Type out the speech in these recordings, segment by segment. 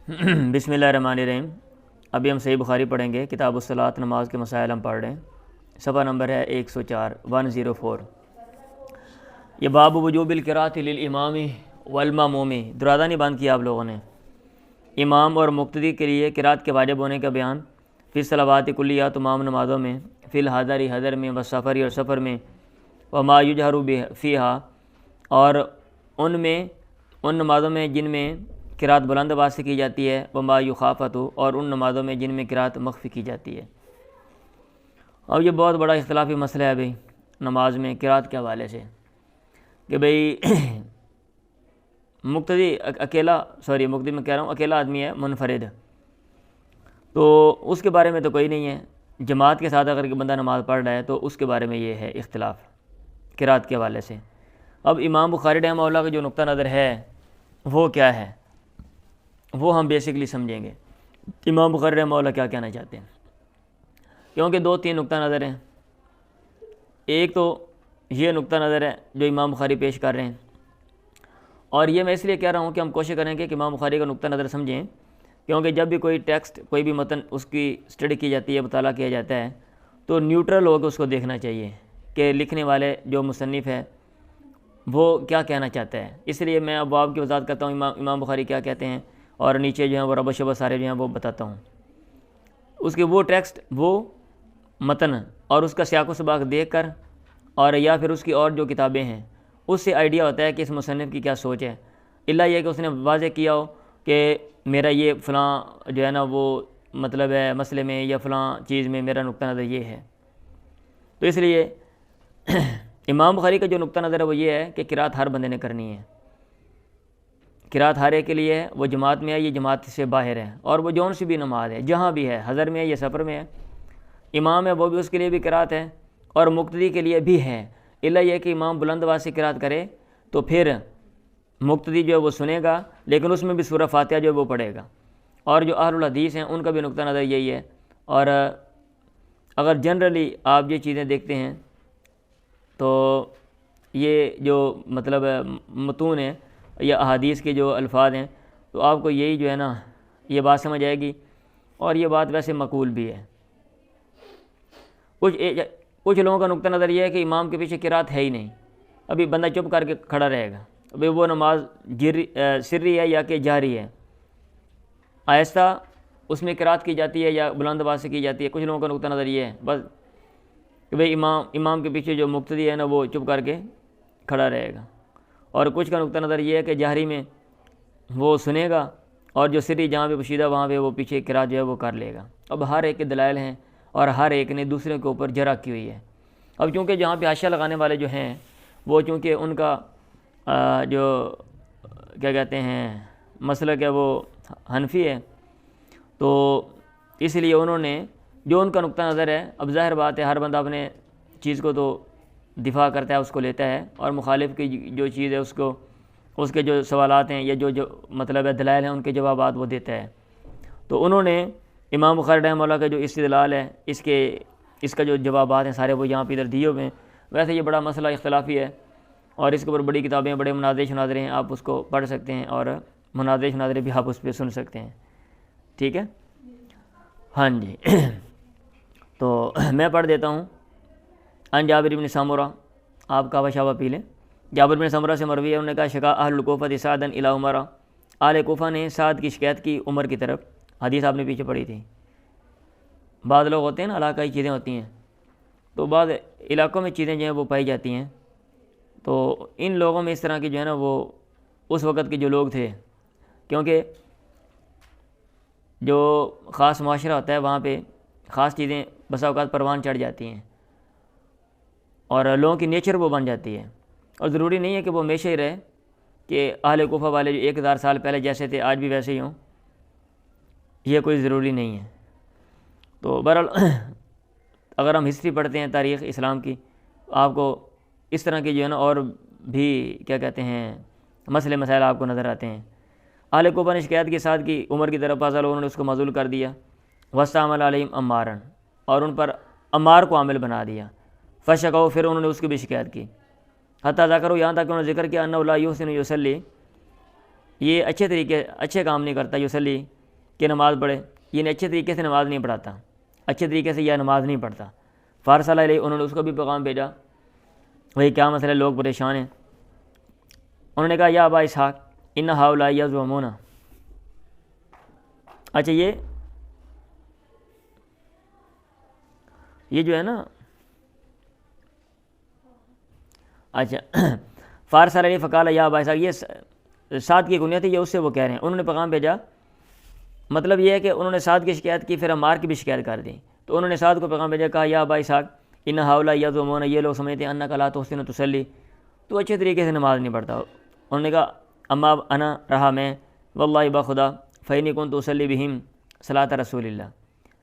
بسم اللہ الرحمن الرحیم۔ ابھی ہم صحیح بخاری پڑھیں گے۔ کتاب الصلاۃ، نماز کے مسائل ہم پڑھ رہے ہیں۔ صفحہ نمبر ہے 104 یہ باب وجوب القراءۃ للامام والماموم۔ دروازہ نہیں بند کیا آپ لوگوں نے۔ امام اور مقتدی کے لیے قراءت کے واجب ہونے کا بیان فی الصلوات کلیہ، تمام نمازوں میں، فی الحضر حضر میں، والسفر اور سفر میں، وما یجہر فیہا اور ان نمازوں میں جن میں قراءت بلند آواز سے کی جاتی ہے، وما یخافت اور ان نمازوں میں جن میں قراءت مخفی کی جاتی ہے۔ اور یہ بہت بڑا اختلافی مسئلہ ہے بھئی نماز میں قراءت کے حوالے سے، کہ بھئی مقتدی میں کہہ رہا ہوں اکیلا آدمی ہے منفرد، تو اس کے بارے میں تو کوئی نہیں ہے۔ جماعت کے ساتھ اگر بندہ نماز پڑھ رہا ہے تو اس کے بارے میں یہ ہے اختلاف قراءت کے حوالے سے۔ اب امام بخاری رحمہ اللہ کا جو نقطہ نظر ہے وہ کیا ہے، وہ ہم بیسکلی سمجھیں گے۔ امام بخاری رحمہ اللہ کیا کہنا چاہتے ہیں، کیونکہ 2-3 نقطہ نظر ہیں۔ ایک تو یہ نقطہ نظر ہے جو امام بخاری پیش کر رہے ہیں، اور یہ میں اس لیے کہہ رہا ہوں کہ ہم کوشش کریں گے کہ امام بخاری کا نقطہ نظر سمجھیں، کیونکہ جب بھی کوئی ٹیکسٹ، کوئی بھی متن اس کی اسٹڈی کی جاتی ہے، مطالعہ کیا جاتا ہے، تو نیوٹرل ہو کے اس کو دیکھنا چاہیے کہ لکھنے والے جو مصنف ہے وہ کیا کہنا چاہتا ہے۔ اس لیے میں ابواب کی وضاحت کرتا ہوں امام بخاری کیا کہتے ہیں، اور نیچے جو ہیں وہ ربط شبط سارے جو ہیں وہ بتاتا ہوں۔ اس کے وہ ٹیکسٹ، وہ متن اور اس کا سیاق و سباق دیکھ کر، اور یا پھر اس کی اور جو کتابیں ہیں اس سے آئیڈیا ہوتا ہے کہ اس مصنف کی کیا سوچ ہے، الا یہ کہ اس نے واضح کیا ہو کہ میرا یہ فلاں جو ہے نا وہ مطلب ہے مسئلے میں یا فلاں چیز میں میرا نقطہ نظر یہ ہے۔ تو اس لیے امام بخاری کا جو نقطہ نظر ہے وہ یہ ہے کہ قراءت ہر بندے نے کرنی ہے۔ قراءت ہر ایک کے لیے ہے، وہ جماعت میں ہے، یہ جماعت سے باہر ہے، اور وہ جون سی بھی نماز ہے، جہاں بھی ہے، حضر میں ہے یا سفر میں ہے، امام ہے وہ بھی اس کے لیے بھی قراءت ہے، اور مقتدی کے لیے بھی ہے۔ الا یہ کہ امام بلند آواز سے قراءت کرے تو پھر مقتدی جو ہے وہ سنے گا، لیکن اس میں بھی سورہ فاتحہ جو ہے وہ پڑھے گا۔ اور جو اہل الحدیث ہیں ان کا بھی نقطہ نظر یہی ہے۔ اور اگر جنرلی آپ یہ چیزیں دیکھتے ہیں تو یہ جو مطلب متون ہیں یا احادیث کے جو الفاظ ہیں، تو آپ کو یہی جو ہے نا یہ بات سمجھ آئے گی، اور یہ بات ویسے مقبول بھی ہے۔ کچھ لوگوں کا نقطہ نظر یہ ہے کہ امام کے پیچھے قراءت ہے ہی نہیں، ابھی بندہ چپ کر کے کھڑا رہے گا، ابھی وہ نماز سری ہے یا کہ جہری ہے، آہستہ اس میں قراءت کی جاتی ہے یا بلند آواز سے کی جاتی ہے۔ کچھ لوگوں کا نقطہ نظر یہ ہے بس کہ بھئی امام کے پیچھے جو مقتدی ہے نا وہ چپ کر کے کھڑا رہے گا، اور کچھ کا نقطہ نظر یہ ہے کہ جہری میں وہ سنے گا، اور جو سری جہاں پہ پوشیدہ وہاں پہ وہ پیچھے قراءت جو ہے وہ کر لے گا۔ اب ہر ایک کے دلائل ہیں، اور ہر ایک نے دوسرے کے اوپر جرح کی ہوئی ہے۔ اب چونکہ جہاں پہ حاشیہ لگانے والے جو ہیں وہ چونکہ ان کا جو کیا کہتے ہیں مسلک ہے وہ حنفی ہے، تو اس لیے انہوں نے جو ان کا نقطہ نظر ہے، اب ظاہر بات ہے ہر بندہ اپنے چیز کو تو دفاع کرتا ہے، اس کو لیتا ہے، اور مخالف کی جو چیز ہے اس کے جو سوالات ہیں یا جو مطلب ہے دلائل ہیں ان کے جوابات وہ دیتا ہے۔ تو انہوں نے امام بخاری رحمہ اللہ کا جو استدلال ہے، اس کا جو جوابات ہیں سارے وہ یہاں پہ ادھر دیے ہوئے ہیں۔ ویسے یہ بڑا مسئلہ اختلافی ہے، اور اس کے اوپر بڑی کتابیں، بڑے مناظرے شناظرے ہیں، آپ اس کو پڑھ سکتے ہیں، اور مناظرے شناظرے بھی آپ اس پہ سن سکتے ہیں۔ ٹھیک ہے، ہاں جی۔ تو میں پڑھ دیتا ہوں۔ ان جابر بن سمرہ، آپ کعبہ شعبہ پی لیں۔ جابر بن سمرہ سے مروی ہے، انہوں نے کہا شکا اہل الکوفہ سعدا الی عمر، اہل کوفہ نے سعد کی شکایت کی عمر کی طرف۔ حدیث آپ نے پیچھے پڑھی تھی۔ بعض لوگ ہوتے ہیں نا علاقائی چیزیں ہوتی ہیں، تو بعض علاقوں میں چیزیں جو ہیں وہ پائی جاتی ہیں، تو ان لوگوں میں اس طرح کی جو ہے نا وہ اس وقت کے جو لوگ تھے، کیونکہ جو خاص معاشرہ ہوتا ہے وہاں پہ خاص چیزیں بسا اوقات پروان چڑھ جاتی ہیں، اور لوگوں کی نیچر وہ بن جاتی ہے، اور ضروری نہیں ہے کہ وہ ہمیشہ ہی رہے، کہ اہل کوفہ والے جو 1000 سال پہلے جیسے تھے آج بھی ویسے ہی ہوں، یہ کوئی ضروری نہیں ہے۔ تو بہرحال اگر ہم ہسٹری پڑھتے ہیں تاریخ اسلام کی، آپ کو اس طرح کی جو ہے نا اور بھی کیا کہتے ہیں مسئلے مسائل آپ کو نظر آتے ہیں۔ اہل کوفہ نے شکایت کے ساتھ کی عمر کی طرف، فضل انہوں نے اس کو معزول کر دیا، وستعمل علیہم عمارا، اور ان پر عمار کو عامل بنا دیا، فشکوا، پھر انہوں نے اس کی بھی شکایت کی، حتیٰ ذکروا، یہاں تک کہ انہوں نے ذکر کیا انہ لا یحسن یصلی، یہ اچھے کام نہیں کرتا یصلی کہ نماز پڑھے، یعنی اچھے طریقے سے نماز نہیں پڑھاتا، اچھے طریقے سے یہ نماز نہیں پڑھتا۔ فارسل علیہ، انہوں نے اس کو بھی پیغام بھیجا، وہی کیا مسئلہ، لوگ پریشان ہیں۔ انہوں نے کہا یا ابا اسحاق ان ہؤلاء یزعمون، اچھا یہ جو ہے نا، اچھا فارسل علیہ فقال یا ابا اسحاق، یہ سعد کی کنیت ہے، یہ اس سے وہ کہہ رہے ہیں، انہوں نے پیغام بھیجا، مطلب یہ ہے کہ انہوں نے سعد کی شکایت کی، پھر عمار کی بھی شکایت کر دی، تو انہوں نے سعد کو پیغام بھیجا، کہا یا ابا اسحاق ان ہؤلاء یزعمون، یہ لوگ سمجھتے ہیں انک لا تحسن تصلی، تو اچھے طریقے سے نماز نہیں پڑھتا۔ انہوں نے کہا اما انا، رہا میں، واللہ بخدا فإنی کنت اصلی بہم صلاۃ رسول اللہ،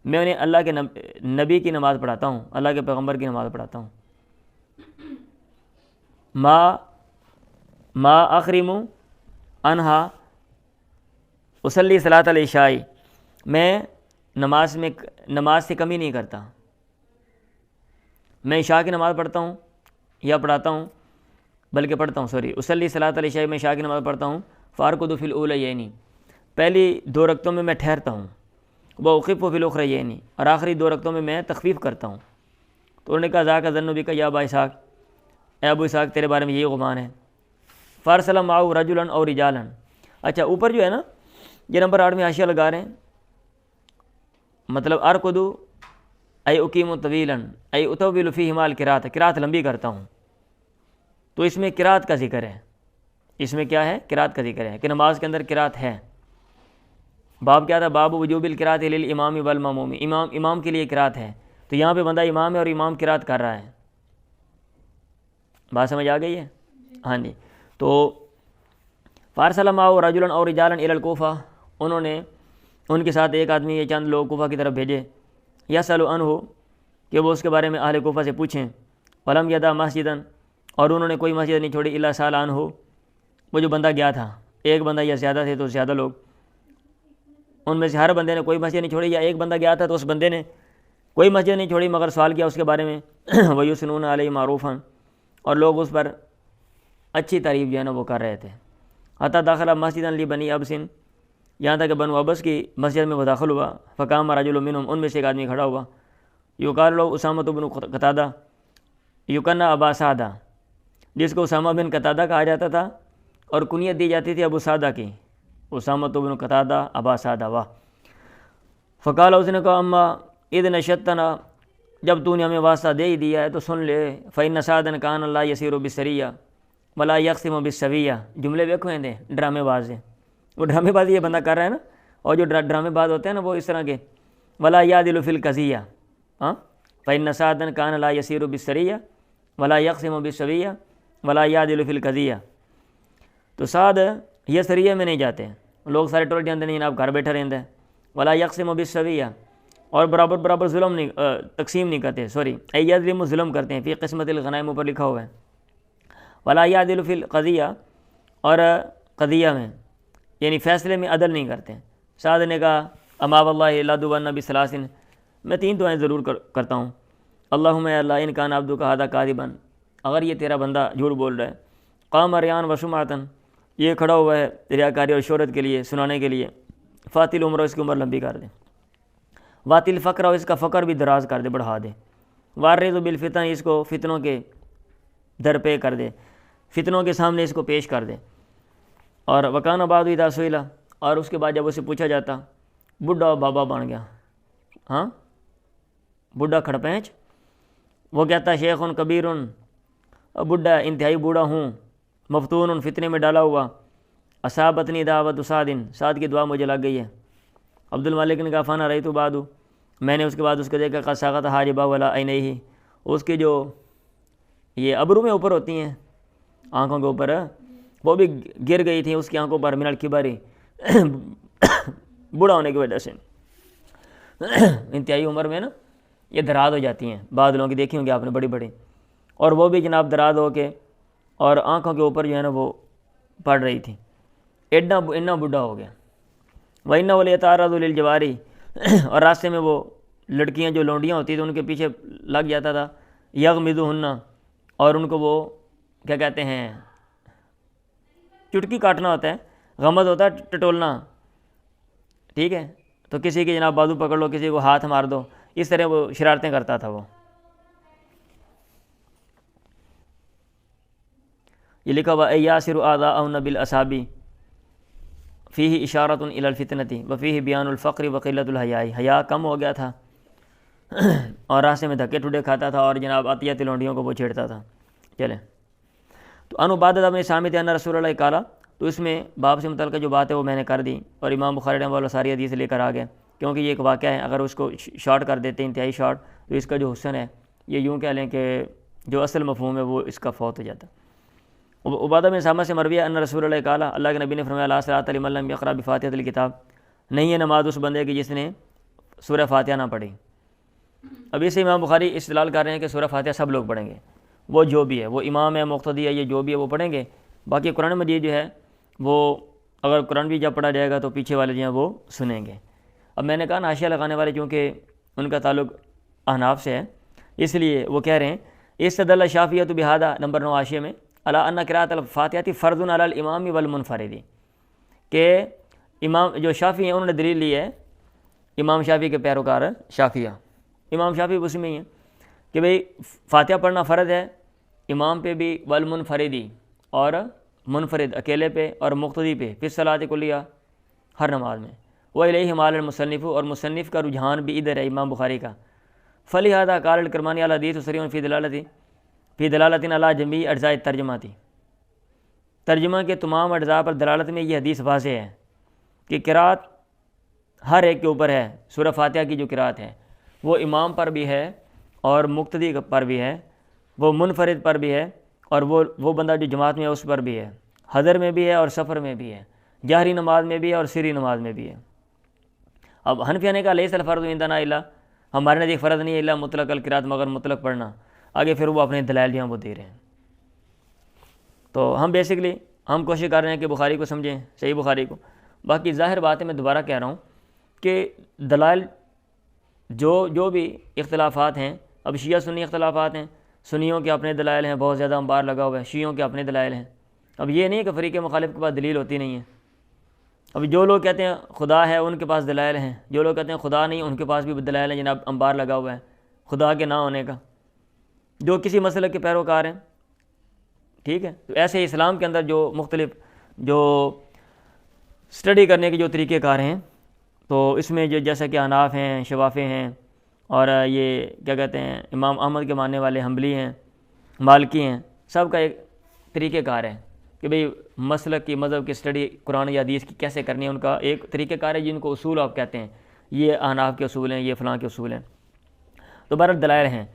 میں انہیں اللہ کے نبی کی نماز پڑھاتا ہوں، اللہ کے پیغمبر کی نماز پڑھاتا ہوں۔ ما اخرم انہا اصلی صلاۃ العشاء، میں نماز سے کمی نہیں کرتا، میں عشاء کی نماز پڑھتا ہوں یا پڑھاتا ہوں، بلکہ پڑھتا ہوں، اصلی صلاۃ العشاء، میں عشاء کی نماز پڑھتا ہوں، فارقد فی الاولیین، پہلی 2 رکعتوں میں ٹھہرتا ہوں، واوقف فی الاخریین، اور آخری 2 رکعتوں میں تخفیف کرتا ہوں۔ تو انہوں نے کہا ذاک ظن بک یا ابا اسحاق، اے ابو اسحاق تیرے بارے میں یہی گمان ہے۔ فارسل معه رجلا او رجالا، اچھا اوپر جو ہے نا یہ نمبر 8 میں حاشیہ لگا رہے ہیں، مطلب ارقدو ای اقیم طویلا ای اطول فیہما القراءۃ، قراءت لمبی کرتا ہوں، تو اس میں قراءت کا ذکر ہے، اس میں کیا ہے، قراءت کا ذکر ہے کہ نماز کے اندر قراءت ہے۔ باب کیا تھا، باب وجوب القراءۃ للامام والماموم، امام کے لیے قراءت ہے، تو یہاں پہ بندہ امام ہے اور امام قراءت کر رہا ہے، بات سمجھ آ گئی ہے؟ ہاں جی۔ تو فارسل معه رجلا او رجالا الى الکوفہ، انہوں نے ان کے ساتھ ایک آدمی یا چند لوگ کوفہ کی طرف بھیجے، یسأل عنہ، کہ وہ اس کے بارے میں اہل کوفہ سے پوچھیں، ولم یدع مسجدا، اور انہوں نے کوئی مسجد نہیں چھوڑی، الا سأل عنہ، وہ جو بندہ گیا تھا، ایک بندہ یا زیادہ تھے تو زیادہ لوگ، ان میں سے ہر بندے نے کوئی مسجد نہیں چھوڑی، یا ایک بندہ گیا تھا تو اس بندے نے کوئی مسجد نہیں چھوڑی مگر سوال کیا اس کے بارے میں، وَيُثْنُونَ عَلَيْهِ مَعْرُوفًا، اور لوگ اس پر اچھی تعریف جو ہے نا وہ کر رہے تھے۔ حتیٰ داخلہ مسجد لبنی ابس، یہاں تک کہ بنو ابس کی مسجد میں وہ داخل ہوا، فقام رجل منہم، ان میں سے ایک آدمی کھڑا ہوا، یقال له اسامہ بن قتادہ یکنہ ابا سعدہ، جس کو اسامہ بن قتادہ کہا جاتا تھا اور کنیت دی جاتی تھی ابو سعدہ کی، اسامہ بن قتادہ ابا سعدہ، واہ۔ فقال، اس نے کہا اما اذ نشدتنا، جب تو نے ہمیں واسطہ دے ہی دیا ہے تو سن لے، فإن سعدا كان لا يسير بالسریہ ولا يقسم بالسویہ، جملے دیکھو ہیں ڈرامے باز ہیں، وہ ڈرامے بازی یہ بندہ کر رہا ہے نا، اور جو ڈرامے باز ہوتے ہیں نا وہ اس طرح کے، ولا يعدل في القضیہ، فإن سعدا كان لا يسير بالسریہ ولا يقسم بالسویہ ولا يعدل في القضیہ، تو سعد یہ سریہ میں نہیں جاتے، لوگ سارے ٹول جانتے نہیں جناب گھر بیٹھا رہتے ہیں، ولا يقسم بالسویہ، اور برابر ظلم نہیں تقسیم نہیں کرتے، ای یظلم، ظلم کرتے ہیں، فی قسمت الغنائم پر لکھا ہوا ہے، ولا یعدل فی القضیہ، اور قضیہ میں یعنی فیصلے میں عدل نہیں کرتے۔ سعد نے کہا اما واللہ لادعون بثلاث، میں 3 دعائیں ضرور کرتا ہوں، اللہم اے اللہ ان کان عبدک ھذا کاذبا، اگر یہ تیرا بندہ جھوٹ بول رہا ہے، قام ریان و سمعۃ، یہ کھڑا ہوا ہے ریاکاری اور شہرت کے لیے، سنانے کے لیے، فاطل عمر، اس کی عمر لمبی کر دے، واطل فقر، اور اس کا فقر بھی دراز کر دے، بڑھا دے، وارض بالفتن، اس کو فتنوں کے در پہ کر دے، فتنوں کے سامنے اس کو پیش کر دے، اور وکان بعد اذا سئل، اور اس کے بعد جب اسے پوچھا جاتا، بڈھا بابا بن گیا، ہاں بڈھا کھڑپینچ، وہ کہتا شیخ کبیر، بڈھا انتہائی بوڑھا ہوں، مفتون، فتنے میں ڈالا ہوا، اصابتنی دعوت سعد، سعد کی دعا مجھے لگ گئی ہے۔ عبد المالک نے کہا فانا رأیت بعد، میں نے اس کے بعد اس کو دیکھا، قد ساقط حاجبہ ولا عینیہ، اس کی جو یہ ابرو میں اوپر ہوتی ہیں آنکھوں کے اوپر، وہ بھی گر گئی تھیں اس کی آنکھوں پر، من الکبر، بوڑھا ہونے کی وجہ سے، انتہائی عمر میں نا یہ دراز ہو جاتی ہیں، بادلوں کی دیکھی ہوں گے آپ نے بڑی بڑی، اور وہ بھی جناب دراز ہو کے اور آنکھوں کے اوپر جو ہے نا وہ پڑ رہی تھی، اتنا بوڑھا ہو گیا۔ وَإِنَّهُ لَيَتَعَرَّضُ لِلْجَوَارِ، اور راستے میں وہ لڑکیاں جو لونڈیاں ہوتی تھیں ان کے پیچھے لگ جاتا تھا، یغمزہن، اور ان کو وہ کیا کہتے ہیں چٹکی کاٹنا ہوتا ہے، غمز ہوتا ہے ٹٹولنا، ٹھیک ہے، تو کسی کی جناب بازو پکڑ لو، کسی کو ہاتھ مار دو، اس طرح وہ شرارتیں کرتا تھا وہ. یہ لکھا ہوا یاسر آذاء بالاصابع فیہ اشارۃ الی الفتنۃ وفیہ بیان الفقر وقلۃ الحیاء. حیا کم ہو گیا تھا اور راستے میں دھکے ٹھڈے کھاتا تھا اور جناب عطیہ تلونڈیوں کو وہ چھیڑتا تھا. چلیں تو ان عبادہ بن صامت ان رسول اللہ قال، تو اس میں باب سے متعلقہ جو بات ہے وہ میں نے کر دی، اور امام بخاری رحمہ اللہ ساری حدیث لے کر آ گئے، کیونکہ یہ ایک واقعہ ہے، اگر اس کو شارٹ کر دیتے انتہائی شارٹ تو اس کا جو حسن ہے یہ یوں کہہ لیں کہ جو اصل مفہوم ہے وہ اس کا فوت ہو جاتا. عبادہ بن صامت سے مروی ہے ان رسول اللہ قال، اللہ کے نبی نے فرمایا لا صلاۃ لمن لم یقرأ بفاتحۃ الکتاب، نہیں ہے نماز اس بندے کی جس نے سورہ فاتحہ نہ پڑھی. اب اسے امام بخاری استدلال کر رہے ہیں کہ سورہ فاتحہ سب لوگ پڑھیں گے، وہ جو بھی ہے، وہ امام ہے، مقتدی ہے، یہ جو بھی ہے وہ پڑھیں گے. باقی قرآن مجید جو ہے وہ اگر قرآن بھی جب پڑھا جائے گا تو پیچھے والے جو ہیں وہ سنیں گے. اب میں نے کہا حاشیہ لگانے والے چونکہ ان کا تعلق احناف سے ہے، اس لیے وہ کہہ رہے ہیں استدل شافعیۃ بہذا، نمبر 9 حاشیے میں، علی ان قراءۃ الفاتحہ فرض علی الامام والمنفرد، کہ امام جو شافعی ہیں انہوں نے دلیل لی ہے، امام شافعی کے پیروکار شافعیہ، امام شافعی اس میں ہی ہیں کہ بھئی فاتحہ پڑھنا فرض ہے امام پہ بھی، والمنفردی اور منفرد اکیلے پہ، اور مقتدی پہ، فی الصلاۃ کلیہ ہر نماز میں. وإلیہ مال المصنف، اور مصنف کا رجحان بھی ادھر ہے امام بخاری کا. فلہذا قال الکرمانی الحدیث صریح فی دلالۃ علی جمیع اجزاء الترجمہ، ترجمہ کے تمام اجزاء پر دلالت میں یہ حدیث واضح ہے کہ قرات ہر ایک کے اوپر ہے. سورہ فاتحہ کی جو قرات ہے وہ امام پر بھی ہے اور مقتدی پر بھی ہے، وہ منفرد پر بھی ہے، اور وہ بندہ جو جماعت میں ہے اس پر بھی ہے، حضر میں بھی ہے اور سفر میں بھی ہے، جہری نماز میں بھی ہے اور سری نماز میں بھی ہے. اب حنفیہ نے کہا لیس الفرض عندنا الا، ہمارے نزدیک فرض نہیں ہے الا مطلق القرات، مگر مطلق پڑھنا. آگے پھر وہ اپنے دلائل جو ہیں وہ دے رہے ہیں. تو ہم بیسکلی ہم کوشش کر رہے ہیں کہ بخاری کو سمجھیں، صحیح بخاری کو. باقی ظاہر بات ہے، میں دوبارہ کہہ رہا ہوں کہ دلائل جو بھی اختلافات ہیں، اب شیعہ سنی اختلافات ہیں، سنیوں کے اپنے دلائل ہیں، بہت زیادہ انبار لگا ہوا ہے، شیعوں کے اپنے دلائل ہیں. اب یہ نہیں کہ فریق مخالف کے پاس دلیل ہوتی نہیں ہے. اب جو لوگ کہتے ہیں خدا ہے ان کے پاس دلائل ہیں، جو لوگ کہتے ہیں خدا نہیں ان کے پاس بھی دلائل ہیں، جناب انبار لگا ہوا ہے خدا کے نہ ہونے کا، جو کسی مسئلے کے پیروکار ہیں. ٹھیک ہے، تو ایسے اسلام کے اندر جو مختلف جو اسٹڈی کرنے کے جو طریقہ کار ہیں، تو اس میں جو جیسا کہ حناف ہیں، شوافی ہیں، اور یہ کیا کہتے ہیں امام احمد کے ماننے والے حنبلی ہیں، مالکی ہیں، سب کا ایک طریقہ کار ہے کہ بھئی مسلک کی مذہب کی اسٹڈی قرآن یا حدیث کی کیسے کرنی ہے. ان کا ایک طریقہ کار ہے جن کو اصول آپ کہتے ہیں، یہ احناف کے اصول ہیں، یہ فلاں کے اصول ہیں. تو بہرحال دلائل ہیں.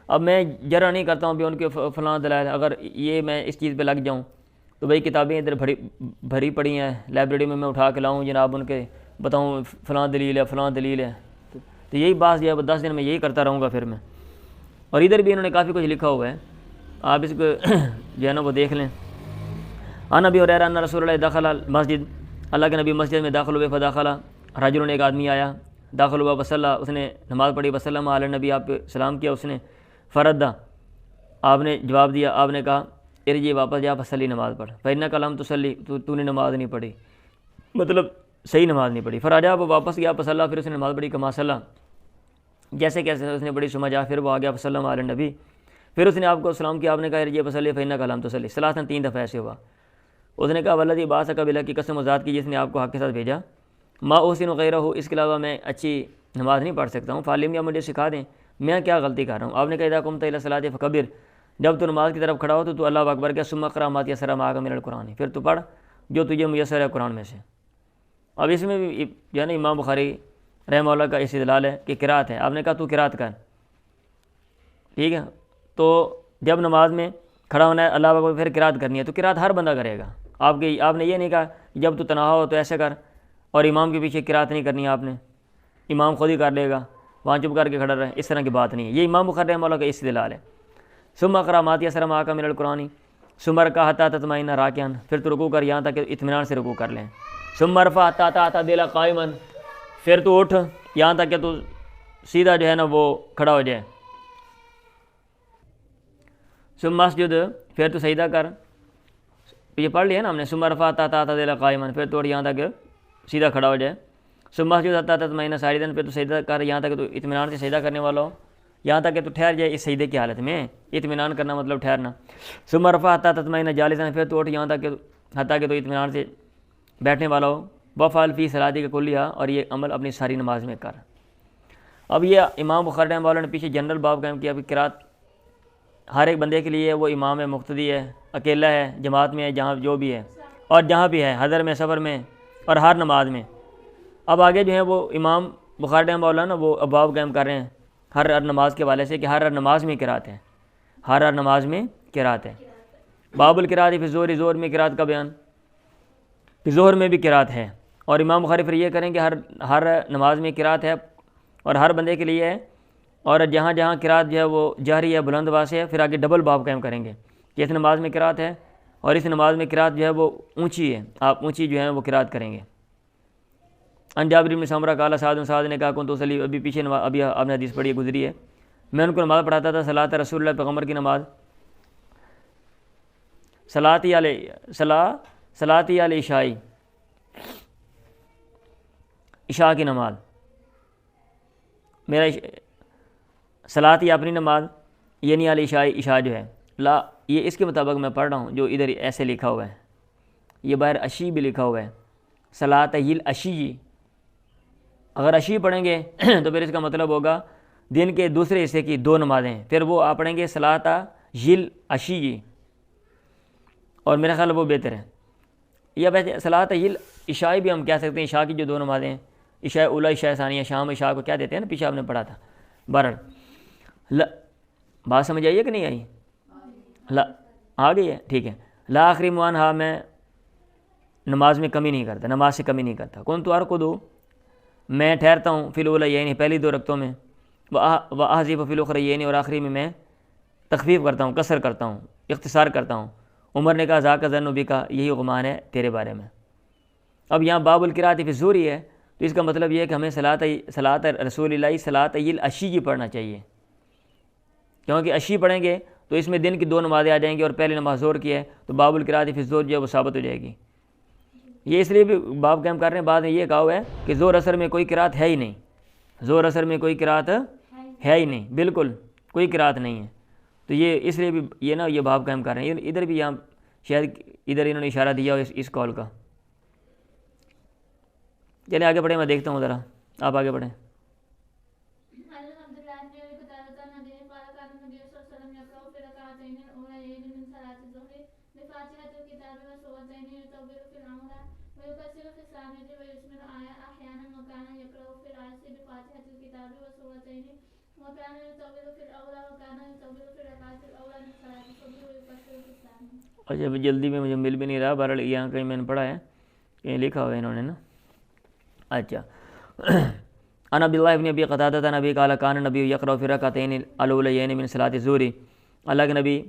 اب میں جرا نہیں کرتا ہوں بھی ان کے فلاں دلائل، اگر یہ میں اس چیز پہ لگ جاؤں تو بھئی کتابیں ادھر بھری پڑی ہیں لائبریری میں اٹھا کے لاؤں جناب ان کے بتاؤں فلاں دلیل ہے فلاں دلیل ہے، تو یہی بات جو ہے 10 دن میں یہی کرتا رہوں گا پھر میں. اور ادھر بھی انہوں نے کافی کچھ لکھا ہوا ہے، آپ اس کو جو ہے نا وہ دیکھ لیں. ان ابی ہریرہ ان رسول اللہ دخل المسجد، اللہ کے نبی مسجد میں داخل ہوئے، فداخل رجل، ایک آدمی آیا، داخل ہوا، وصلی، اس نے نماز پڑھی، وسلم علی نبی، آپ پہ سلام کیا اس نے، فردا، آپ نے جواب دیا، آپ نے کہا ارجع، واپس جا، فصلی، نماز پڑھ، فإنک لم تصلی، تو نے نماز نہیں پڑھی، مطلب صحیح نماز نہیں پڑھی. فراجع، وہ واپس گیا، فصلی، پھر اس نے نماز پڑھی، کما صلی، جیسے کیسے اس نے بڑی سمجھا، پھر وہ آ گیا، فسلم علی نبی، پھر اس نے آپ کو سلام کیا، آپ نے کہا ارجع فصلی فإنک لم تصلی، ثلاثاً، 3 دفعہ ایسے ہوا. اس نے کہا والذی بعثک بالحق، کی قسم ذات کی جس نے آپ کو حق کے ساتھ بھیجا، ما احسن غیرہ، اس کے علاوہ میں اچھی نماز نہیں پڑھ سکتا ہوں، فعلم، یا مجھے سکھا دیں میں کیا غلطی کر رہا ہوں. آپ نے کہا اذا قمت الی الصلاۃ فکبر، جب تو نماز کی طرف کھڑا ہو تو اللہ اکبر کیا، ثم اقرأ ما تیسر معک من القرآن، پھر تو پڑھ جو تجھے میسر ہے قرآن میں سے. اب اس میں بھی جو ہے نا امام بخاری رحمہ اللہ کا استدلال ہے کہ قرات ہے. آپ نے کہا تو قرات کر، ٹھیک ہے، تو جب نماز میں کھڑا ہونا ہے اللہ اکبر پھر قرات کرنی ہے، تو قرات ہر بندہ کرے گا. آپ نے یہ نہیں کہا جب تو تنہا ہو تو ایسے کر اور امام کے پیچھے قرات نہیں کرنی ہے آپ نے، امام خود ہی کر لے گا، وہاں چپ کر کے کھڑا رہے، اس طرح کی بات نہیں ہے. یہ امام بخاری رحمہ اللہ کا استدلال ہے. ثم اقرأ ما تیسر معک من القرآن ثم ارکع حتی تطمئن راکعا، پھر تو رکوع کر یہاں تک کہ اطمینان سے رکوع کر لیں. ثم ارفع حتی تعتدل قائما، پھر تو اٹھ یہاں تک کہ تو سیدھا جو ہے نا وہ کھڑا ہو جائے. ثم اسجد، پھر تو سجدہ کر. یہ پڑھ لیا نا ہم نے، ثم رفع حتی اعتدل قائما، پھر توڑ یہاں تک سیدھا کھڑا ہو جائے، ثم اسجد حتی تطمئن ساجدا، پھر تو سجدہ کر یہاں تک تو اطمینان سے سجدہ کرنے والا ہو، یہاں تک کہ تو ٹھہر جائے اس سجدے کی حالت میں، اطمینان کرنا مطلب ٹھہرنا، ثم رفع حتی تطمئن جالسا، پھر تو اٹھ یہاں تک کہ حتیٰ کہ تو اطمینان سے بیٹھنے والا ہو، وفعل فی صلاتک کلیہا، اور یہ عمل اپنی ساری نماز میں کر۔ اب یہ امام بخاری رحمہ اللہ نے پیچھے جنرل باب قائم کیا کہ قرات ہر ایک بندے کے لیے ہے، وہ امام ہے، مقتدی ہے، اکیلا ہے، جماعت میں ہے، جہاں جو بھی ہے، اور جہاں بھی ہے، حضر میں، سفر میں، اور ہر نماز میں۔ اب آگے جو ہے وہ امام بخاری رحمہ اللہ نا وہ ابواب قائم کر رہے ہیں ہر نماز کے حوالے سے کہ ہر نماز میں قرات ہے، ہر نماز میں قرات ہے۔ باب القراءۃ فی الظہر، ظہر میں قرات کا بیان، کہ ظہر میں بھی قرات ہے، اور امام بخاری پھر یہ کریں کہ ہر نماز میں قرات ہے اور ہر بندے کے لیے ہے، اور جہاں جہاں قرات جو ہے وہ جہری ہے، بلند آواز سے ہے، پھر آگے ڈبل باب قائم کریں گے کہ اس نماز میں قرات ہے اور اس نماز میں قرات جو ہے وہ اونچی ہے، آپ اونچی جو ہے وہ قرات کریں گے۔ ان جابر بن سمرہ قال سعد نے کہا کنت اصلی، ابھی پیچھے ابھی آپ نے حدیث پڑھی گزری ہے، میں ان کو نماز پڑھاتا تھا، صلاۃ رسول اللہ، پیغمبر کی نماز، صلاتی علی عشائی، عشاء کی نماز، میرا صلاتی اپنی نماز، یعنی علی عشائی، عشاء جو ہے لا، یہ اس کے مطابق میں پڑھ رہا ہوں جو ادھر ایسے لکھا ہوا ہے، یہ باہر اشی بھی لکھا ہوا ہے، صلاۃ العشی، اگر عشی پڑھیں گے تو پھر اس کا مطلب ہوگا دن کے دوسرے حصے کی دو نمازیں، پھر وہ آپ پڑھیں گے صلاۃ العشی، اور میرا خیال وہ بہتر ہے۔ یا ویسے صلاۃ العشاء بھی ہم کہہ سکتے ہیں، عشاء کی جو دو نمازیں ہیں، عشاء اولیٰ، عشاء ثانیہ، شام عشاء کو کیا دیتے ہیں نا، پیچھے آپ نے پڑھا تھا۔ بہرحال بات سمجھ آئی ہے کہ نہیں آئی؟ آ گئی ہے، ٹھیک ہے۔ لا آخری موان، ہاں میں نماز میں کمی نہیں کرتا، نماز سے کمی نہیں کرتا، کون تو ارقد، میں ٹھہرتا ہوں، فی الاولیین، پہلی دو رکعتوں میں، واحذف فی الاخریین، اور آخری میں تخفیف کرتا ہوں، قصر کرتا ہوں، اختصار کرتا ہوں۔ عمر نے کہا ذاک ظن بک، یہی گمان ہے تیرے بارے میں۔ اب یہاں باب القراءۃ فی الظہر ہے، تو اس کا مطلب یہ ہے کہ ہمیں صلاۃ رسول اللہ، صلاۃ العشی پڑھنا چاہیے، کیونکہ عشی پڑھیں گے تو اس میں دن کی دو نمازیں آ جائیں گی، اور پہلی نماز ظہر کی ہے تو باب القراءۃ فی الظہر جو ہے وہ ثابت ہو جائے گی۔ یہ اس لیے بھی باب قائم کر رہے ہیں، بعد میں یہ کہا ہوا ہے کہ ظہر اثر میں کوئی قراءت ہے ہی نہیں، ظہر اثر میں کوئی قراءت ہے ہی نہیں، بالکل کوئی قراءت نہیں ہے، تو یہ اس لیے بھی یہ نا یہ باب قائم کر رہے ہیں۔ ادھر بھی یہاں شاید ادھر انہوں نے اشارہ دیا ہو اس قول کا۔ چلے آگے پڑھیں، میں دیکھتا ہوں ذرا، آپ آگے پڑھیں۔ اچھا جلدی میں مجھے مل بھی نہیں رہا، بہرحال یہاں کہیں میں نے پڑھا ہے، کہیں لکھا ہوا ہے انہوں نے نا۔ اچھا ان عبد اللہ بن ابی قتادہ نبی قال کان نبی یقرأ فی الرکعتین الاولیین من صلاۃ الظہر، اللہ کے نبی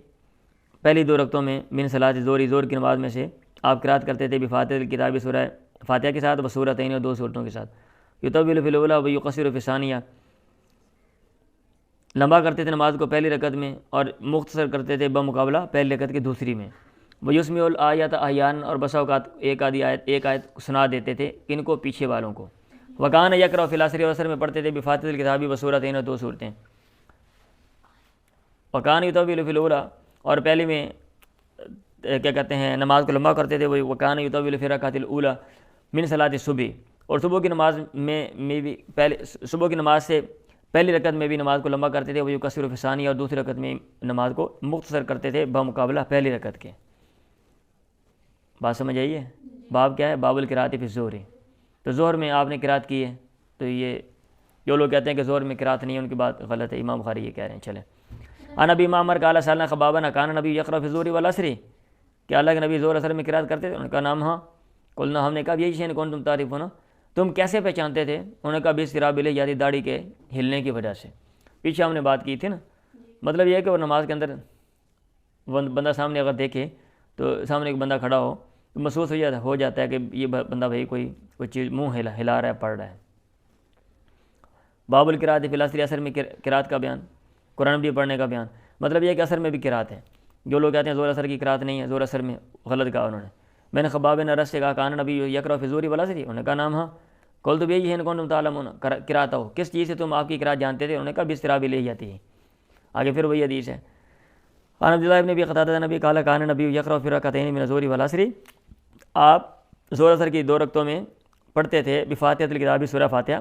پہلی دو رکعتوں میں من صلاۃ الظہر، ظہر کی نماز میں سے آپ قرات کرتے تھے بفاتحۃ الکتاب، سورہ فاتحہ کے ساتھ، وسورتین، اور دو سورتوں کے ساتھ، یطول فی الاولیٰ ویقصر فی الثانیہ، لمبا کرتے تھے نماز کو پہلی رکعت میں اور مختصر کرتے تھے بمقابلہ پہلی رکعت کی دوسری میں، ویسمع الآیات احیانا، اور بسا اوقات ایک آیت سنا دیتے تھے ان کو پیچھے والوں کو، وکان یقرأ فی العصر، اور عصر میں پڑھتے تھے بفاتحۃ الکتاب وسورتین، اور دو سورتیں، وکان یطول فی الاولیٰ، اور پہلے میں کیا کہتے ہیں نماز کو لمبا کرتے تھے، وہ وکان یطول فی الرکعۃ الاولیٰ من صلاۃ الصبح، اور صبح کی نماز میں بھی صبح کی نماز سے پہلی رکعت میں بھی نماز کو لمبا کرتے تھے، وہ یقصر فی الثانیہ، اور دوسری رکعت میں نماز کو مختصر کرتے تھے بمقابلہ پہلی رکعت کے۔ بات سمجھ آئی ہے؟ باب کیا ہے؟ باب القراءۃ فی الظہر، تو ظہر میں آپ نے قراءت کی ہے، تو یہ جو لوگ کہتے ہیں کہ ظہر میں قراءت نہیں ہے ان کی بات غلط ہے، امام بخاری یہ کہہ رہے ہیں۔ چلیں، عن ابی معمر قال سألنا خبابا کان نبی یقرأ فی الظہر والعصر، کہ اللہ کے نبی ظہر عصر میں قراءت کرتے تھے؟ ان کا نام ہاں، قلنا، ہم نے کہا یہی شین کون تم تعریفون، تم کیسے پہچانتے تھے؟ انہوں نے کہا باضطراب الیہ، داڑھی کے ہلنے کی وجہ سے، پیچھے ہم نے بات کی تھی نا، مطلب یہ ہے کہ وہ نماز کے اندر بندہ سامنے اگر دیکھے تو سامنے ایک بندہ کھڑا ہو تو محسوس ہو جاتا ہے کہ یہ بندہ بھائی کوئی چیز منہ ہلا رہا ہے، پڑھ رہا ہے۔ باب القراءۃ فی العصر، عصر میں قراءت کا بیان، قرآن بھی پڑھنے کا بیان، مطلب یہ ہے کہ عصر میں بھی قراءت ہے، جو لوگ کہتے ہیں زور اثر کی قرات نہیں ہے، زور اثر میں غلط کہا انہوں نے. میں نے خباب بن ارس سے کہا کان نبی یقرأ فی الظہر والعصر، انہوں نے کہا نام ہاں. قلت تو بھی ان کنتم تعلمون، قرات ہو کس چیز سے تم آپ کی قرات جانتے تھے؟ انہوں نے کہا بسترا بھی لے جاتی ہے. آگے پھر وہی حدیث ہے. عن عبداللہ ابن ابی قتادہ نبی قال کان نبی یقرأ فی رکعتین من الظہر والعصر، آپ زور اثر کی 2 رکعتوں میں پڑھتے تھے بفاتحۃ الکتاب، سورہ فاتحہ،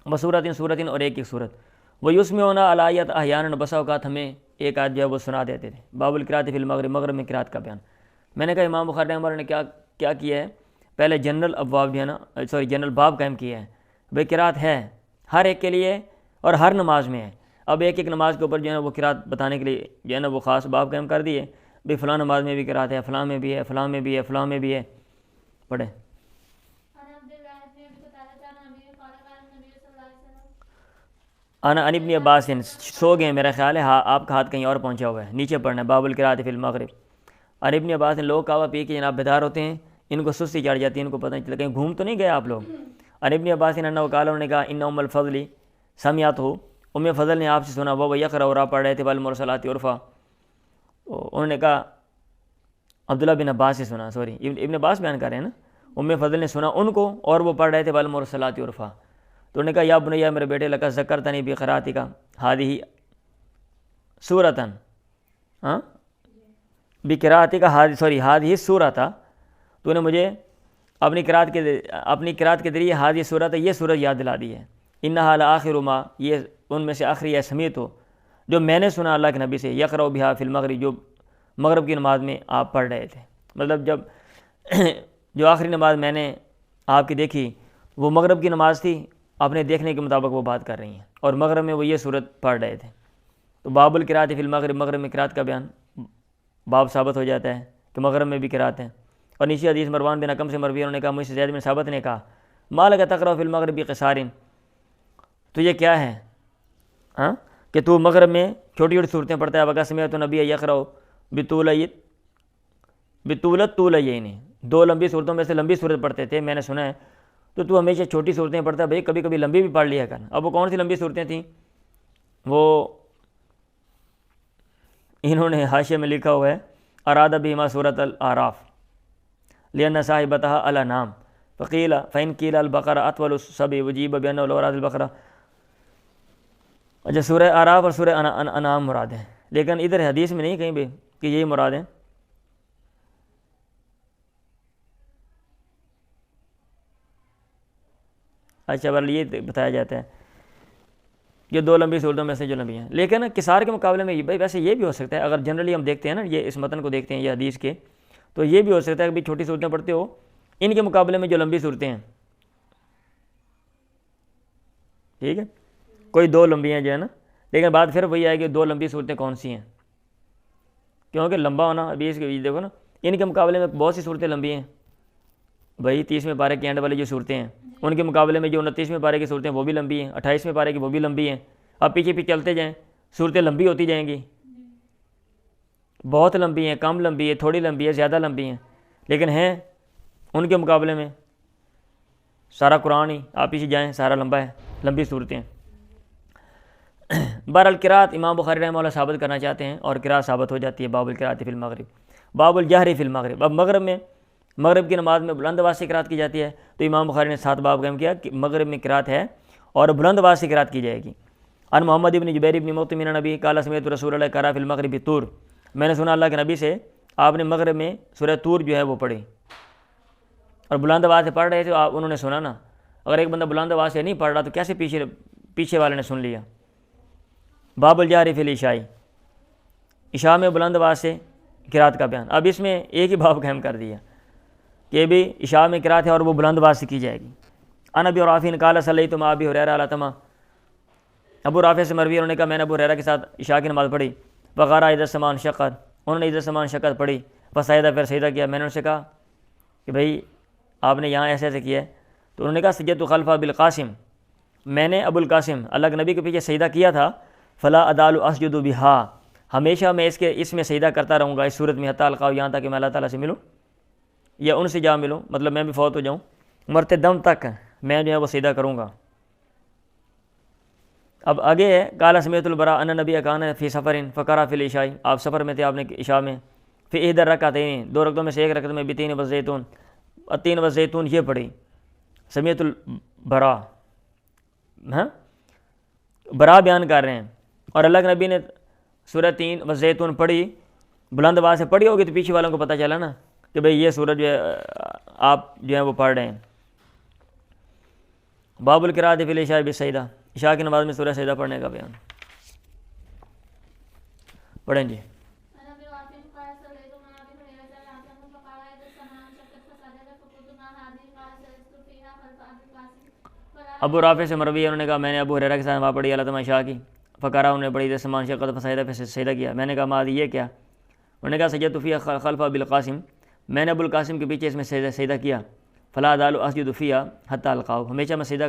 بسورۃ سورۃ اور ایک سورت، ویسمعونا الآیۃ احیانا، بسا اوقات ہمیں ایک آیت جو ہے وہ سنا دیتے تھے. باب القراءۃ فی المغرب، مغرب میں قرات کا بیان. میں نے کہا امام بخاری رحمہ اللہ نے کیا کیا ہے، پہلے جنرل ابواب جو ہے نا جنرل باب قائم کیا ہے. بھائی قرات ہے ہر ایک کے لیے اور ہر نماز میں ہے. اب ایک نماز کے اوپر جو ہے نا وہ قرات بتانے کے لیے جو ہے نا وہ خاص باب قائم کر دیے. بھائی فلاں نماز میں بھی قرات ہے، فلاں میں بھی ہے، فلاں میں بھی ہے، فلاں میں بھی ہے. پڑھیں. انا ان ابن عباس، سو گئے میرا خیال ہے. ہاں آپ کا ہاتھ کہیں اور پہنچا ہوا ہے، نیچے پڑھنا ہے. باب القراءۃ فی المغرب. ان ابن عباس، لوگ کہوا پی کے جناب بیدار ہوتے ہیں، ان کو سستی چڑھ جاتی ہے، ان کو پتہ نہیں چلتا کہیں گھوم تو نہیں گئے آپ لوگ. ان ابن عباس انہوں نے کہا ان ام الفضل سمعت ہو، ام فضل نے آپ سے سنا، وہ یقرأ اور آپ پڑھ رہے تھے والمرسلات عرفا. انہوں نے کہا عبداللہ بن عباس سے سنا، سوری ابن عباس بیان کر رہے ہیں نا، ام فضل نے سنا ان کو اور وہ پڑھ رہے تھے والمرسلات عرفا. تو انہوں نے کہا یا بنیا میرے بیٹے لقد ذکرتنی بقراءتک ہذہ سورۃ، ہاں بقراءتک ہذہ سورۃ، تو نے مجھے اپنی قرات کے ذریعے ہذہ سورۃ، یہ سورت یاد دلا دی ہے. انھا لآخر ما، یہ ان میں سے آخری ہے، سمیت ہو جو میں نے سنا اللہ کے نبی سے، یقرأ بہا فی المغرب، جو مغرب کی نماز میں آپ پڑھ رہے تھے. مطلب جب جو آخری نماز میں نے آپ کی دیکھی وہ مغرب کی نماز تھی، اپنے دیکھنے کے مطابق وہ بات کر رہی ہیں، اور مغرب میں وہ یہ صورت پڑھ رہے تھے. تو باب القراءۃ فی المغرب، مغرب میں قرات کا بیان باب ثابت ہو جاتا ہے کہ مغرب میں بھی قرات ہیں. اور نیچے حدیث مروان بن حکم سے مروی، انہوں نے کہا مجھ سے زید بن ثابت نے کہا ما لک تقرأ فی المغرب بقصار، تو یہ کیا ہے ہاں کہ تو مغرب میں چھوٹی چھوٹی صورتیں پڑھتا ہے. وقت سمعت نبی یقرأ بطولت طولین، 2 لمبی صورتوں میں سے لمبی صورت پڑھتے تھے، میں نے سنا ہے. تو ہمیشہ چھوٹی صورتیں پڑھتا ہے، بھائی کبھی کبھی لمبی بھی پڑھ لیا کر. اب وہ کون سی لمبی صورتیں تھیں؟ وہ انہوں نے حاشیے میں لکھا ہوا ہے اراد بہما سورۃ الاعراف لأن صاحبتها الانعام فقیل فإن قیل البقرہ اطول السبع وجیب بأنه لو اراد البقرہ. اچھا سورہ اعراف اور سورہ انعام مراد ہیں، لیکن ادھر حدیث میں نہیں کہیں بھی کہ یہی مراد ہیں. اچھا بل یہ بتایا جاتا ہے یہ 2 لمبی صورتوں میں سے جو لمبی ہیں. لیکن قصار کے مقابلے میں بھائی ویسے یہ بھی ہو سکتا ہے، اگر جنرلی ہم دیکھتے ہیں نا یہ اس متن کو دیکھتے ہیں یہ حدیث کے، تو یہ بھی ہو سکتا ہے کہ بھائی چھوٹی صورتیں پڑھتے ہو ان کے مقابلے میں جو لمبی صورتیں ہیں، ٹھیک ہے کوئی 2 لمبی ہیں جو ہے نا. لیکن بات پھر وہی آئے کہ 2 لمبی صورتیں کون سی ہیں، کیونکہ لمبا ہونا ابھی اس کے دیکھو نا ان کے مقابلے میں بہت سی صورتیں لمبی ہیں. بھائی 30ویں پارے کے اینڈ والی جو صورتیں ہیں ان کے مقابلے میں جو 29ویں پارے کی صورتیں وہ بھی لمبی ہیں، 28ویں پارے کی وہ بھی لمبی ہیں. اب پیچھے پیچھے چلتے جائیں صورتیں لمبی ہوتی جائیں گی، بہت لمبی ہیں، کم لمبی ہے، تھوڑی لمبی ہے، زیادہ لمبی ہیں، لیکن ہیں ان کے مقابلے میں سارا قرآن ہی آپ پیچھے جائیں سارا لمبا ہے، لمبی صورتیں. بہرحال قرات امام بخاری رحمہ اللہ ثابت کرنا چاہتے ہیں اور قرات ثابت ہو جاتی ہے. باب القراءۃ فی المغرب، باب الجہر فی المغرب. اب مغرب کی نماز میں بلند آواز سے قرات کی جاتی ہے، تو امام بخاری نے 7 باب قائم کیا کہ مغرب میں قرات ہے اور بلند آواز سے قرات کی جائے گی. ان محمد ابن جبیر ابن مطعم نبی قال سمعت رسول اللہ قرأ فی المغرب طور، میں نے سنا اللہ کے نبی سے آپ نے مغرب میں سورہ طور جو ہے وہ پڑھی اور بلند آواز سے پڑھ رہے تھے. انہوں نے سنا نا، اگر ایک بندہ بلند آواز سے نہیں پڑھ رہا تو کیسے پیچھے والے نے سن لیا. باب الجہر فی العشاء، عشاء میں بلند آواز سے قرات کا بیان. اب اس میں ایک ہی باب قائم کر دیا کہ بھی عشاء میں قرات ہے اور وہ بلند آواز سے کی جائے گی. ان ابی رافع قال صلیت مع ابی ہریرہ علی تمام، ابو رافع سے مروی انہوں نے کہا میں نے ابو ہریرہ کے ساتھ عشاء کی نماز پڑھی. وقرأ اذا السماء انشقت، انہوں نے اذا السماء انشقت پڑھی. فسجد، پھر سجدہ کیا. میں نے ان سے کہا کہ بھائی آپ نے یہاں ایسے ایسے کیا ہے، تو انہوں نے کہا سجدت خلف ابی القاسم، میں نے ابو القاسم اللہ کے نبی کے پیچھے سجدہ کیا تھا. فلا ادال اسجد بہا، ہمیشہ میں اس میں سجدہ کرتا رہوں گا اس صورت میں، حتی القاء، یہاں تک کہ میں اللہ تعالیٰ سے ملوں یا ان سے جا ملوں، مطلب میں بھی فوت ہو جاؤں، مرتے دم تک میں جو ہے وہ سجدہ کروں گا. اب آگے ہے قال سمیعت البراء ان نبی کان فی سفر فقرأ فی العشاء، آپ سفر میں تھے، آپ نے عشاء میں فی احدی الرکعتین، 2 رکعتوں میں سے ایک رکعت میں بتین والزیتون، 3 والزیتون یہ پڑھی. سمیعت البراء، ہاں برا بیان کر رہے ہیں، اور اللہ کے نبی نے سورہ 3 والزیتون پڑھی، بلند آواز سے پڑھی ہوگی تو پیچھے والوں کو پتہ چلا نا کہ بھئی یہ سورہ جو ہے آپ جو ہے وہ پڑھ رہے ہیں. باب القراءۃ فی العشاء بالسجدہ، عشاء کی نماز میں سورہ سجدہ پڑھنے کا بیان. پڑھیں جی. ابو رافع سے مروی ہے، انہوں نے کہا میں نے ابو ہریرہ کے ساتھ نماز پڑھی، اللہ تعالیٰ عشاء کی، فقرأ انہوں نے پڑھی جیسے سمان شقت فسجدہ، پھر سجدہ کیا. میں نے کہا ماذ یہ کیا؟ انہوں نے کہا سجدت فیہا خلف ابی القاسم، میں نے ابو القاسم کے پیچھے اس میں سجدہ کیا. فلا ازال اسجد فیہا حتی القاہ، ہمیشہ میں سجدہ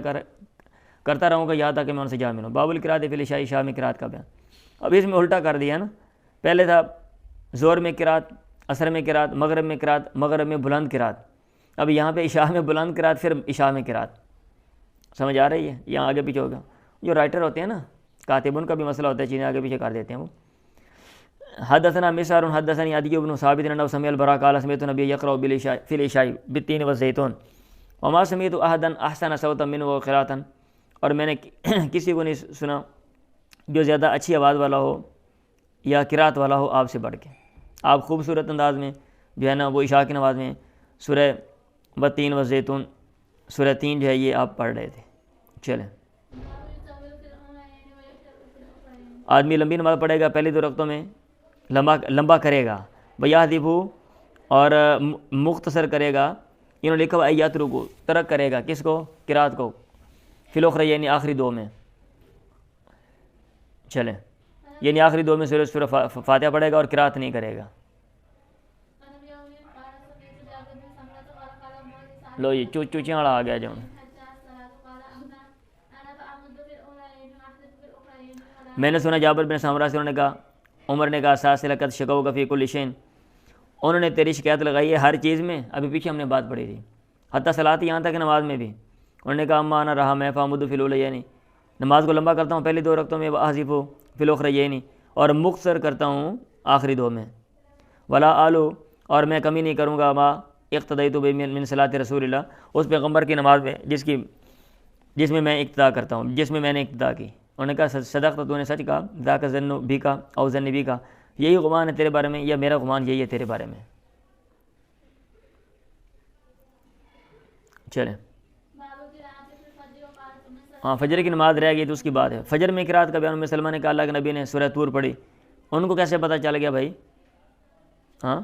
کرتا رہوں گا یہاں تک کہ میں ان سے جا ملوں. باب القراءۃ فی العشاء، عشاء میں قرات کا بیان. اب اس میں الٹا کر دیا نا، پہلے تھا زور میں قرات، عصر میں قرات، مغرب میں قرات، مغرب میں بلند قرات. اب یہاں پہ عشاء میں بلند قرات، پھر عشاء میں قرات. سمجھ آ رہی ہے؟ یہاں آگے پیچھے ہوگا. جو رائٹر ہوتے ہیں نا کاتب، ان کا بھی مسئلہ ہوتا ہے، چیزیں آگے پیچھے کر دیتے ہیں وہ. حدثنا مسعر حدثني عدي بن ثابت انه سمع البراء قال سمعت النبي يقرأ بالعشاء في العشاء بالتين والزيتون وما سمعت احدا احسن صوتا منه قراءة، اور میں نے کسی کو نہیں سنا جو زیادہ اچھی آواز والا ہو یا قرات والا ہو آپ سے بڑھ کے. آپ خوبصورت انداز میں جو ہے نا وہ عشاء کی نماز میں سورہ والتین والزیتون، سورہ 3 جو ہے یہ آپ پڑھ رہے تھے. چلیں، آدمی لمبی نماز پڑھے گا، پہلی 2 رکعتوں میں لمبا کرے گا، بیاہدفو اور مختصر کرے گا. انہوں نے لکھا ہوا ایات رکو، ترک کرے گا کس کو؟ قرات کو. فی الاخری یعنی آخری 2 میں. چلیں، یعنی آخری 2 میں سورہ فاتحہ پڑھے گا اور قرات نہیں کرے گا. لو یہ چوچیاں والا آ گیا جو. میں نے سنا جابر بن سمرہ سے، انہوں نے کہا عمر نے کہا ساس لقد شکوک فی کل شیء، انہوں نے تیری شکایت لگائی ہے ہر چیز میں. ابھی پیچھے ہم نے بات پڑھی تھی، حتیٰ صلاۃ، یہاں تک نماز میں بھی. انہوں نے کہا اما انا رہا میں فامد فی الاولیین، نماز کو لمبا کرتا ہوں پہلی 2 رکعتوں میں، واحذف فی الاخریین، اور مختصر کرتا ہوں آخری 2 میں. ولا آلو، اور میں کمی نہیں کروں گا، ما اقتدیت به من صلاۃ رسول اللہ، اس پیغمبر کی نماز میں جس میں میں اقتدا کرتا ہوں، جس میں نے اقتدا کی. انہوں نے کہا صدقت، تو نے سچ کہا. ذاک ظن بھی کا او ظن بھی کا، یہی گمان ہے تیرے بارے میں یا میرا گمان یہی ہے تیرے بارے میں. چلیں، ہاں فجر کی نماز رہ گئی تو اس کی بات ہے. فجر میں قرات کا بیان ام سلمہ نے کہا اللہ کے نبی نے سورہ طور پڑھی. ان کو کیسے پتہ چل گیا بھائی؟ ہاں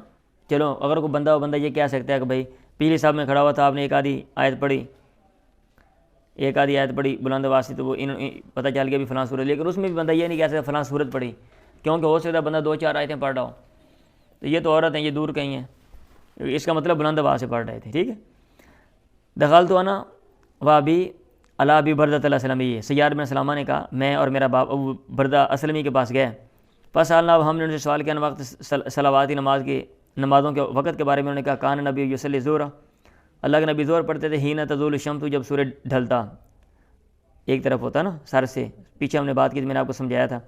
چلو، اگر کوئی بندہ یہ کہہ سکتا ہے کہ بھائی پچھلی صاحب میں کھڑا ہوا تھا، آپ نے ایک آدھی آیت پڑھی بلند آواز سے، تو وہ پتہ چل گیا بھی فلاں سورت. لیکن اس میں بھی بندہ یہ نہیں کہہ سکتا فلاں سورت پڑھی، کیونکہ ہو سکتا ہے بندہ 2-4 آیتیں پڑھ رہا ہو. تو یہ تو عورت ہیں، یہ دور کہیں ہیں، اس کا مطلب بلند آواز سے پڑھ رہے تھے. ٹھیک ہے. دخلت انا وابی علی ابی بردۃ الاسلمی، سیار بن سلامہ نے کہا میں اور میرا باپ ابو بردہ اسلمی کے پاس گئے. پس ہم نے ان سے سوال کیا وقت صلواتی نمازوں کے وقت کے بارے میں. انہوں نے کہا کان نبی یصلی ظہر، اللہ کے نبی ظہر پڑھتے تھے حین تزول الشمس، جب سورج ڈھلتا، ایک طرف ہوتا نا سر سے. پیچھے ہم نے بات کی تھی، میں نے آپ کو سمجھایا تھا،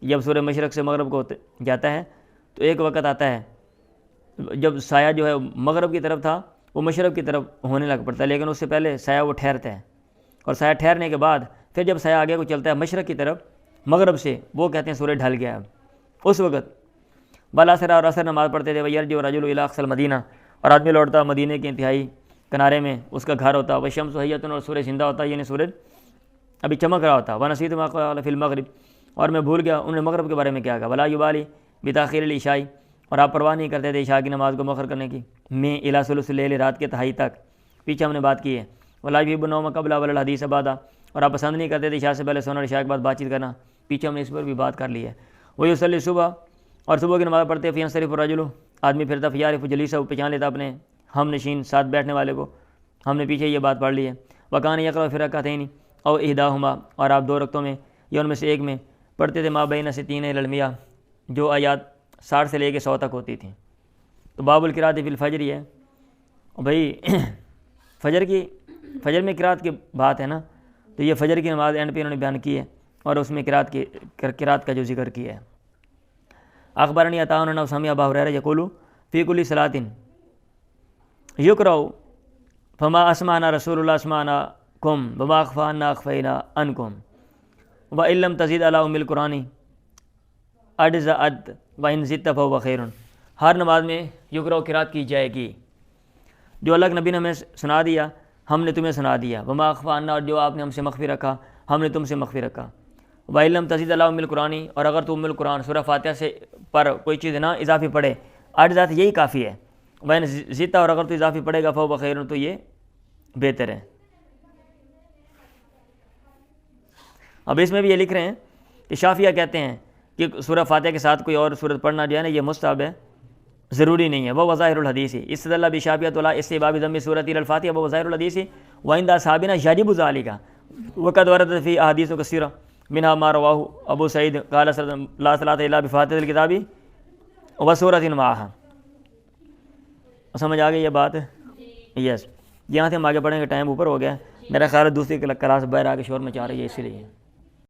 جب سورج مشرق سے مغرب کو جاتا ہے تو ایک وقت آتا ہے جب سایہ جو ہے مغرب کی طرف تھا وہ مشرق کی طرف ہونے لگ پڑتا ہے، لیکن اس سے پہلے سایہ وہ ٹھہرتا ہے، اور سایہ ٹھہرنے کے بعد پھر جب سایہ آگے کو چلتا ہے مشرق کی طرف مغرب سے، وہ کہتے ہیں سورج ڈھل گیا. اس وقت بالآخر اور اثر نماز پڑھتے تھے. ویرجع الرجل الی اقصی المدینہ، اور آدمی لوٹتا مدینے کے انتہائی کنارے میں اس کا گھر ہوتا. والشمس حیۃ، اور سورج زندہ ہوتا، یعنی سورج ابھی چمک رہا ہوتا. ونسیت ما قال فی المغرب، اور میں بھول گیا انہوں نے مغرب کے بارے میں کیا کہا. ولا یبالی بتاخیر العشاء، اور آپ پرواہ نہیں کرتے تھے عشاء کی نماز کو مؤخر کرنے کی. میں الی ثلث اللیل، رات کے تہائی تک، پیچھے ہم نے بات کی ہے. ولا یحب النوم قبل ولا الحدیث بعد، اور آپ پسند نہیں کرتے تھے عشاء سے پہلے سونا اور عشاء کے بعد بات چیت کرنا، پیچھے ہم نے اس پر بھی بات کر لی ہے. ویصلی صبح، اور صبح کی نماز پڑھتے. فینصرف الرجل، آدمی پھرتا. فیعرف جلیسہ، پہچان لیتا اپنے ہم نشین ساتھ بیٹھنے والے کو. ہم نے پیچھے یہ بات پڑھ لی ہے. وکان یقرأ فی رکعتین او احداہما، اور آپ 2 رکعتوں میں یا ان میں سے ایک میں پڑھتے تھے ما بین 60 الی المئہ، جو آیات 60 سے لے کے 100 تک ہوتی تھیں. تو باب القراءۃ فی الفجر ہے بھائی. فجر میں قراءت کی بات ہے نا، تو یہ فجر کی نماز اینڈ پہ انہوں نے بیان کی ہے. اور اس میں قرات کا جو ذکر کیا ہے. اخبرنی عطاء انه سمع ابا هريرة يقول في كل صلاة يقرأ فما اسمعنا رسول الله اسمعناكم وما اخفانا اخفينا عنكم وان لم تزد على ام القرآن اجزأت وان زدت فهو خير. ہر نماز میں یقرأ قرات کی جائے گی. جو اللہ کے نبی نے ہمیں سنا دیا ہم نے تمہیں سنا دیا. وما اخفانا، اور جو آپ نے ہم سے مخفی رکھا ہم نے تم سے مخفی رکھا. وَإِن لَمْ تَزِدْ عَلَىٰ أُمِّ الْقُرْآنِ، اور اگر تو ام القرآن سورہ فاتحہ سے پر کوئی چیز نہ اضافی پڑھے، عجزت یہی کافی ہے. وَإِن زِدْتَ، اور اگر تو اضافی پڑھے گا فَهُوَ خَيْرٌ، تو یہ بہتر ہے. اب اس میں بھی یہ لکھ رہے ہیں کہ شافعیہ کہتے ہیں کہ سورہ فاتحہ کے ساتھ کوئی اور سورت پڑھنا جو ہے نا یہ مستحب ہے، ضروری نہیں ہے. وہ وظاہر الحدیث، استدل بشافعیۃ علی استحباب ضم سورۃ الفاتحہ وہ وظاہر الحدیث وعند اصحابنا یجب ذلک وقد ورد فی احادیث کثیرہ منها ما رواه ابو سعید قال لا صلاۃ الا بفاتحۃ الکتاب وسورۃ معها. سمجھ آ گئی یہ بات؟ یس. یہاں سے ہم آگے پڑھیں گے، ٹائم اوپر ہو گیا. میرا خیال ہے دوسری کلاس باہر آ کے شور مچا رہی ہے، اسی لیے.